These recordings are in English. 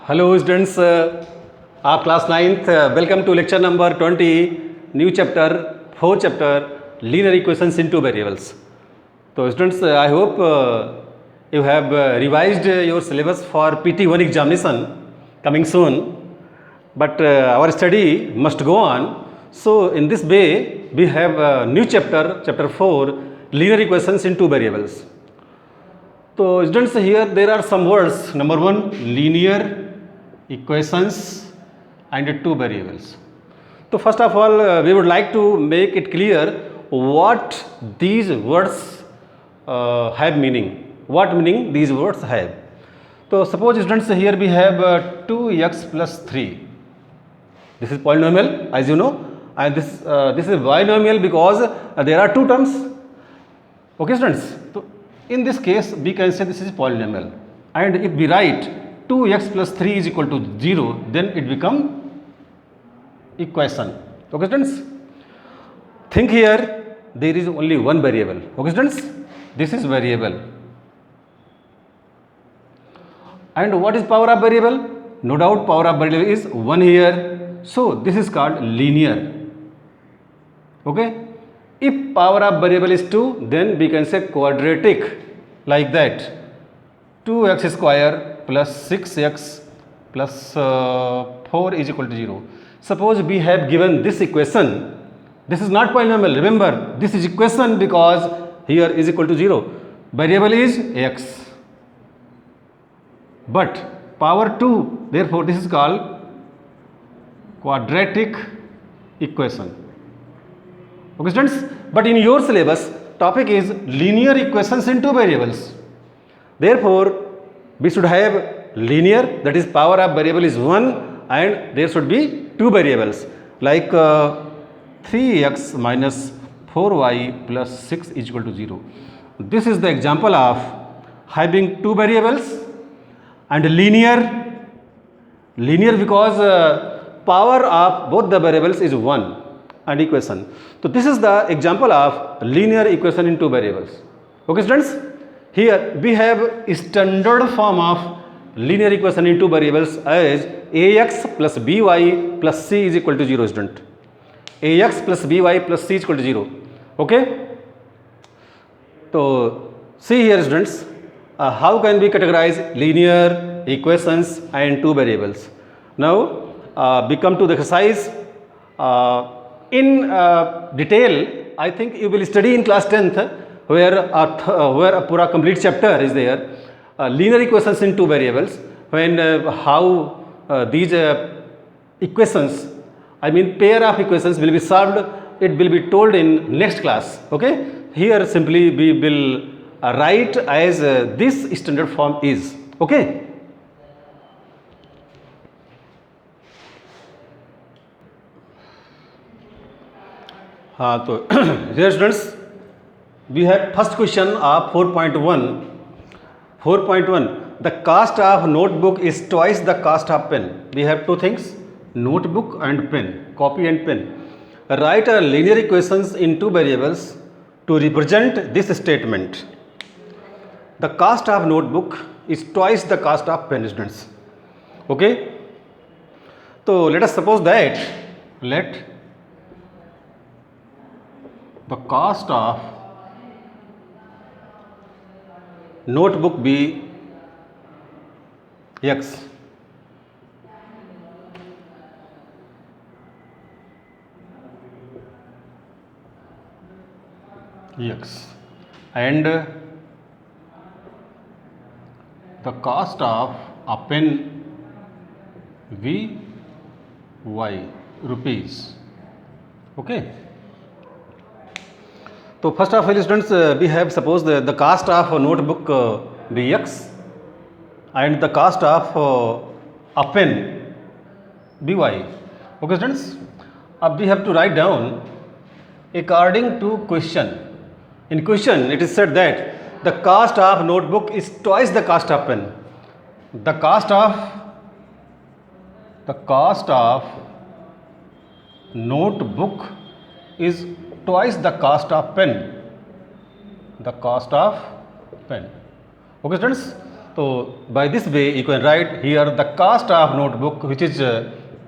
Hello students, of class 9th, welcome to lecture number 20, new chapter, 4th chapter, linear equations in two variables. So students, I hope you have revised your syllabus for PT1 examination coming soon, but our study must go on. So in this way, we have a new chapter, chapter 4, linear equations in two variables. So students, here there are some words. Number one, linear equations and two variables. So first of all, we would like to make it clear what these words have meaning. What meaning these words have. So suppose students, here we have 2x plus 3. This is polynomial, as you know, and this is binomial because there are two terms. Okay students, so in this case we can say this is polynomial, and if we write 2x plus 3 is equal to 0, then it become equation. Okay students, think here there is only one variable. Okay students, this is variable, and what is power of variable? No doubt power of variable is 1 here, so this is called linear. Okay, if power of variable is 2, then we can say quadratic, like that, 2x square plus 6x plus 4 is equal to 0. Suppose we have given this equation, this is not polynomial, remember this is equation because here is equal to 0, variable is x, but power 2, therefore this is called quadratic equation. Okay students, but in your syllabus topic is linear equations in two variables, therefore we should have linear, that is power of variable is 1, and there should be two variables like 3x minus 4y plus 6 is equal to 0. This is the example of having two variables and linear because power of both the variables is 1 and equation. So this is the example of linear equation in two variables. Okay students, here we have standard form of linear equation in two variables as ax plus by plus c is equal to 0 student. Ax plus by plus c is equal to 0. Okay. So see here students, how can we categorize linear equations and two variables? Now we come to the exercise. In detail, I think you will study in class 10th where a pura complete chapter is there, linear equations in two variables, when how these equations, I mean pair of equations will be solved, it will be told in next class. Okay, here simply we will write as this standard form is. Okay. So here students, we have first question of 4.1. 4.1, the cost of notebook is twice the cost of pen. We have two things, notebook and pen, copy and pen. Write a linear equations in two variables to represent this statement. The cost of notebook is twice the cost of pen, students. Okay. So let us suppose that let the cost of notebook be x, and the cost of a pen y rupees. Okay. So first of all students, we have suppose the cost of a notebook be x and the cost of a pen be y. Okay students, we have to write down according to question. In question it is said that the cost of notebook is twice the cost of pen. The cost of notebook is twice the cost of pen. The cost of pen. Okay students, तो by this way you can write here the cost of notebook which is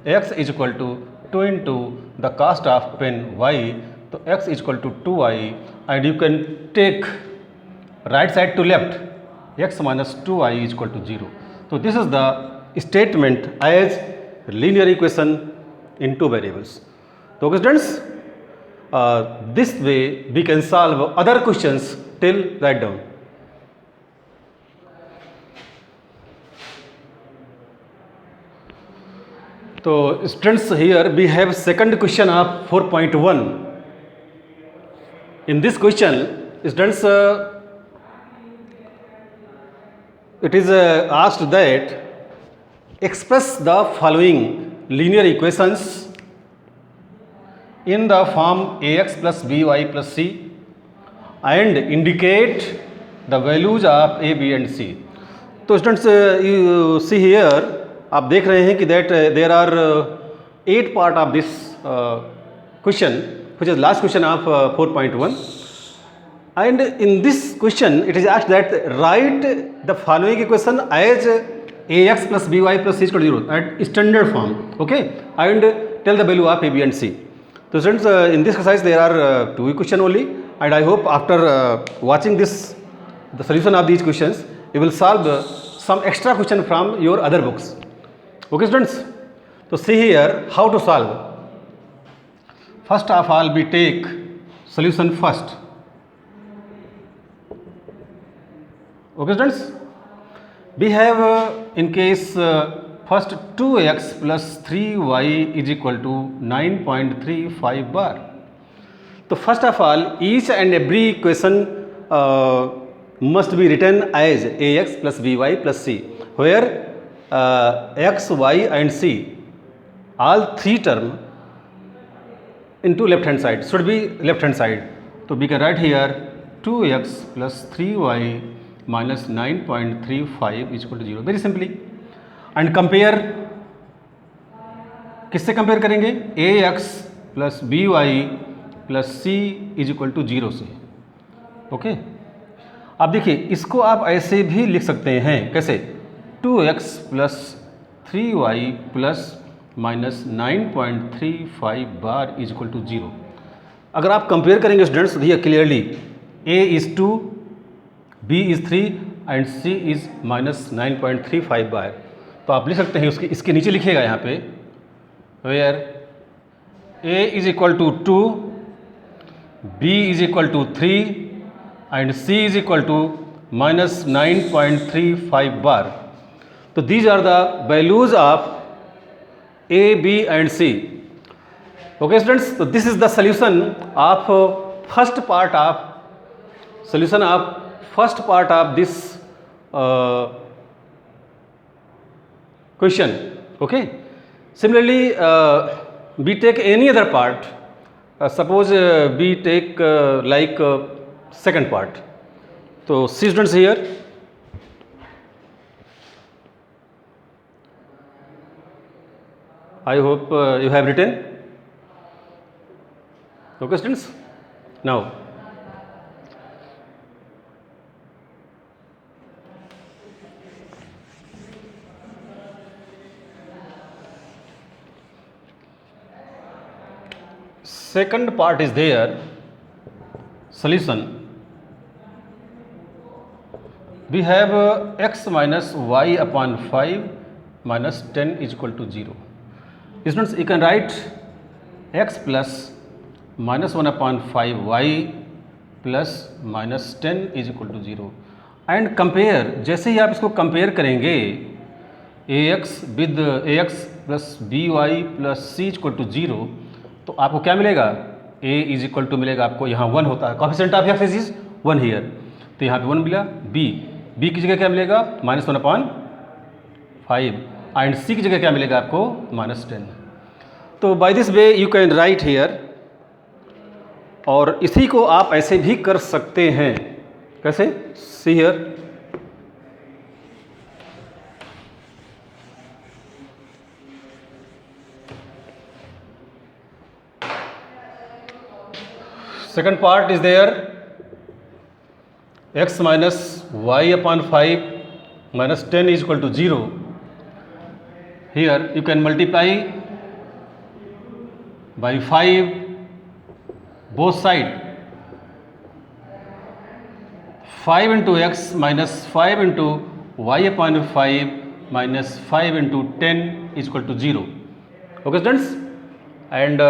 x is equal to 2 into the cost of pen y. तो x is equal to 2y and you can take right side to left x minus 2y is equal to 0. So this is the statement as linear equation in two variables. So students, this way we can solve other questions till write down. So students, here we have second question of 4.1. In this question students, it is asked that express the following linear equations in the form ax plus by plus c and indicate the values of a, b and c. तो students you see here, आप देख रहे हैं कि that there are 8 part of this question which is last question of 4.1, and in this question it is asked that write the following equation as ax plus by plus c is equal to 0 at standard form, okay, and tell the value of a, b and c. So students, in this exercise there are 2 questions only, and I hope after watching this the solution of these questions you will solve some extra question from your other books. Okay students, so see here how to solve. First of all we take solution first. Okay students, we have in case first 2x plus 3y is equal to 9.35 bar. So first of all each and every equation must be written as ax plus by plus c, where x, y and c all 3 term into left hand side should be left hand side. So we can write here 2x plus 3y minus 9.35 is equal to 0, very simply. And compare, किससे compare करेंगे? ax plus by plus c is equal to 0 से. Okay, अब देखिए इसको आप ऐसे भी लिख सकते हैं, कैसे? 2x plus 3y plus minus 9.35 bar is equal to 0. अगर आप कंपेयर करेंगे स्टूडेंट्स तो दिया clearly a is 2, b is 3 and c is minus 9.35 bar. तो आप लिख सकते हैं उसके इसके नीचे लिखिएगा यहाँ पे where a is equal to 2, b is equal to 3 and c is equal to minus 9.35 bar. So these are the values of a, b and c. Okay students, so this is the solution of first part of this question. Okay, similarly we take any other part, suppose we take like second part. So see students here, I hope you have written. Okay students, now second part is there, solution. We have x minus y upon 5 minus 10 is equal to 0. Students, you can write x plus minus 1 upon 5y plus minus 10 is equal to 0 and compare. जैसे ही आप इसको compare करेंगे ax with ax plus by plus c is equal to 0, तो आपको क्या मिलेगा? a is equal to मिलेगा आपको, यहाँ 1 होता है, coefficient of x is 1 here, तो यहाँ पे 1 मिला. b की जगह क्या मिलेगा? माइनस 1 अपॉन 5 एंड c की जगह क्या मिलेगा आपको? माइनस 10. तो by this way you can write here, और इसी को आप ऐसे भी कर सकते हैं, कैसे? See here, second part is there, x minus y upon 5 minus 10 is equal to 0. Here you can multiply by 5 both side. 5 into x minus 5 into y upon 5 minus 5 into 10 is equal to 0. Okay students, and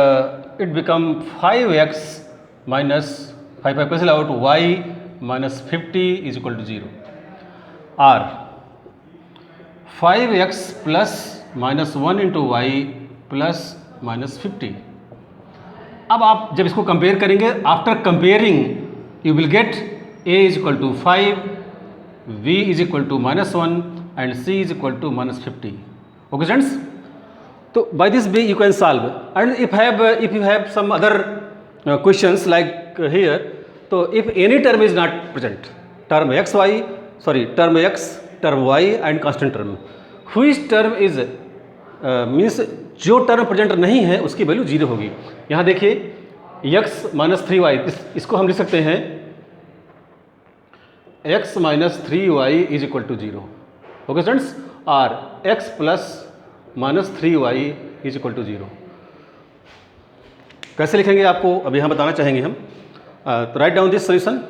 it become 5x minus 5 cancel out, y minus 50 is equal to 0, or 5x plus minus 1 into y plus minus 50. अब आप जब इसको compare करेंगे, after comparing you will get a is equal to 5, v is equal to minus 1 and c is equal to minus 50. Okay students, so by this way you can solve. And if you have some other questions like here, so if any term is not present, term x, term y and constant term, which term is means जो term present नहीं है उसकी value 0 होगी. यहाँ देखिए x minus 3y, इसको हम लिख सकते हैं x minus 3y is equal to 0. Okay students, और x plus minus 3y is equal to 0. कैसे लिखेंगे आपको अब यहाँ बताना चाहेंगे हम. तो write down this solution.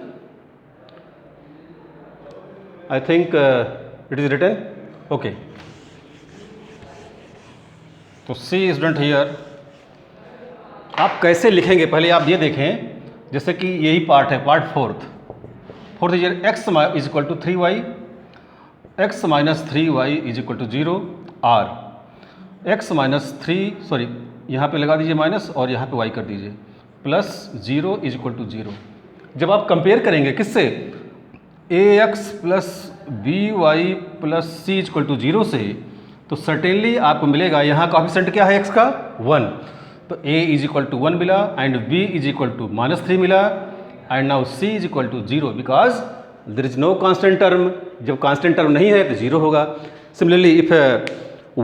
I think it is written. Okay, तो सी स्टूडेंट हियर आप कैसे लिखेंगे पहले आप ये देखें. जैसे कि यही पार्ट है, part fourth is x is equal to 3y, x minus 3y is equal to 0, और x माइनस 3 सॉरी यहाँ पे लगा दीजिए माइनस और यहाँ पे y कर दीजिए प्लस 0 इज इक्वल टू 0. जब आप कंपेयर करेंगे किससे, ax plus by plus c is equal to 0 से, तो सर्टेनली आपको मिलेगा यहाँ कोएफिशिएंट क्या है x का 1, तो a इज इक्वल टू 1 मिला and b is equal to minus 3 मिला and now c is equal to 0 because there is no constant term. जब कांस्टेंट टर्म नहीं है तो 0 होगा. सिमिलरली इफ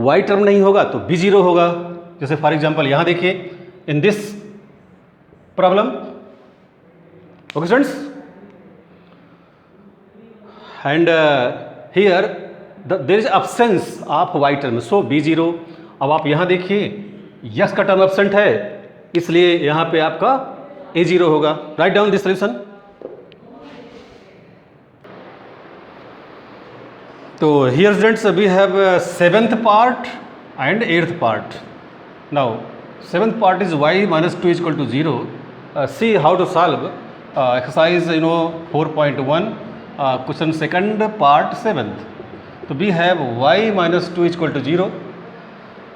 y टर्म नहीं होगा तो b 0 होगा. जैसे फॉर एग्जांपल यहाँ देखिए in this problem. Okay students, and here there is absence of y term, so b 0. अब आप यहाँ देखिए x का टर्म एब्सेंट है, इसलिए यहाँ पे आपका a 0 होगा. Write down this solution. तो here students we have 7th part and 8th part. Now 7th part is y minus 2 is equal to 0. See how to solve exercise 4.1 question second part 7th. So we have y minus 2 is equal to 0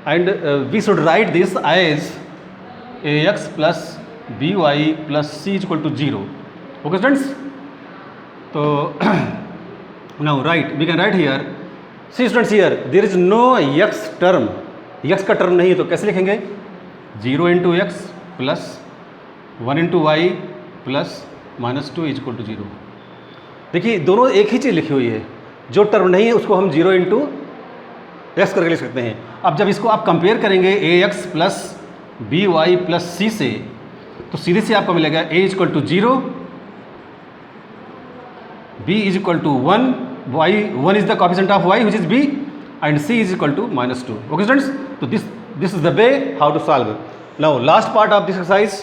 and we should write this as ax plus by plus c is equal to 0. Okay students, so now we can write here. See students, here there is no x term, x का term नहीं है, तो कैसे लिखेंगे 0 into x plus 1 into y plus minus 2 is equal to 0. देखिए दोनों एक ही चीज़ लिखी हुई है, जो टर्म नहीं है उसको हम 0 into x करके लिख सकते हैं. अब जब इसको आप कंपेयर करेंगे ax plus by plus c से, तो सीधे से आपको मिलेगा a is equal to 0, b is equal to 1, y 1 is the coefficient of y which is b and c is equal to minus 2. Okay students, so this is the way how to solve. Now last part of this exercise,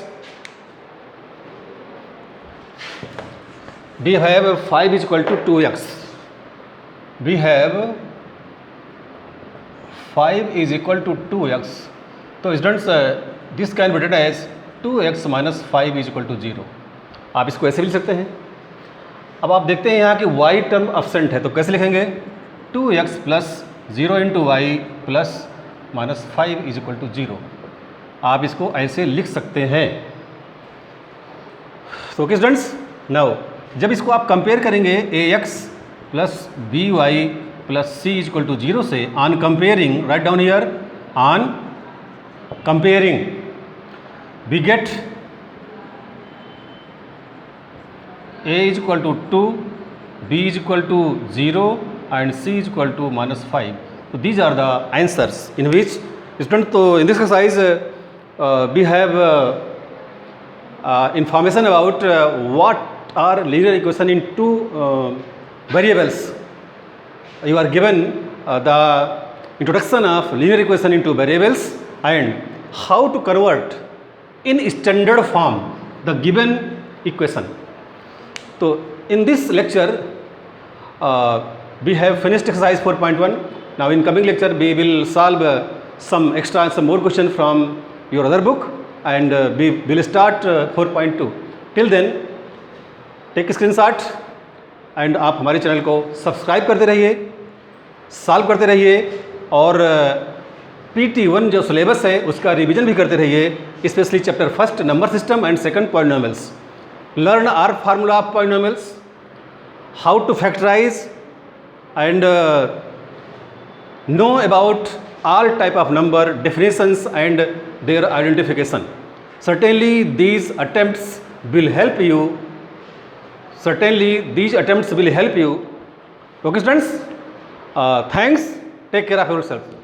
we have 5 is equal to 2x. We have 5 is equal to 2x. So students, this can be written as 2x minus 5 is equal to 0. आप इसको ऐसे भी लिख सकते हैं. अब आप देखते हैं यहाँ कि y टर्म एब्सेंट है, तो कैसे लिखेंगे 2x plus 0 into y plus minus 5 is equal to 0. आप इसको ऐसे लिख सकते हैं. तो ओके स्टूडेंट्स, नाउ जब इसको आप कंपेयर करेंगे ax plus by plus c is equal to 0 से, on comparing, right down here, on comparing we get a is equal to 2, b is equal to 0 and c is equal to minus 5. So these are the answers in which student, so in this exercise we have information about what are linear equation in two variables. you are given the introduction of linear equation into variables and how to convert in standard form the given equation. So in this lecture we have finished exercise 4.1. Now in coming lecture we will solve some more question from your other book, and we will start 4.2. Till then take screenshot and आप हमारे channel को subscribe करते रहिए, solve करते रहिए और PT1 जो syllabus है उसका रिवीजन भी करते रहिए, specially chapter first number system and second polynomials. Learn are formula of polynomials, how to factorize and know about all type of number definitions and their identification. Certainly these attempts will help you. Okay students, thanks. Take care of yourself.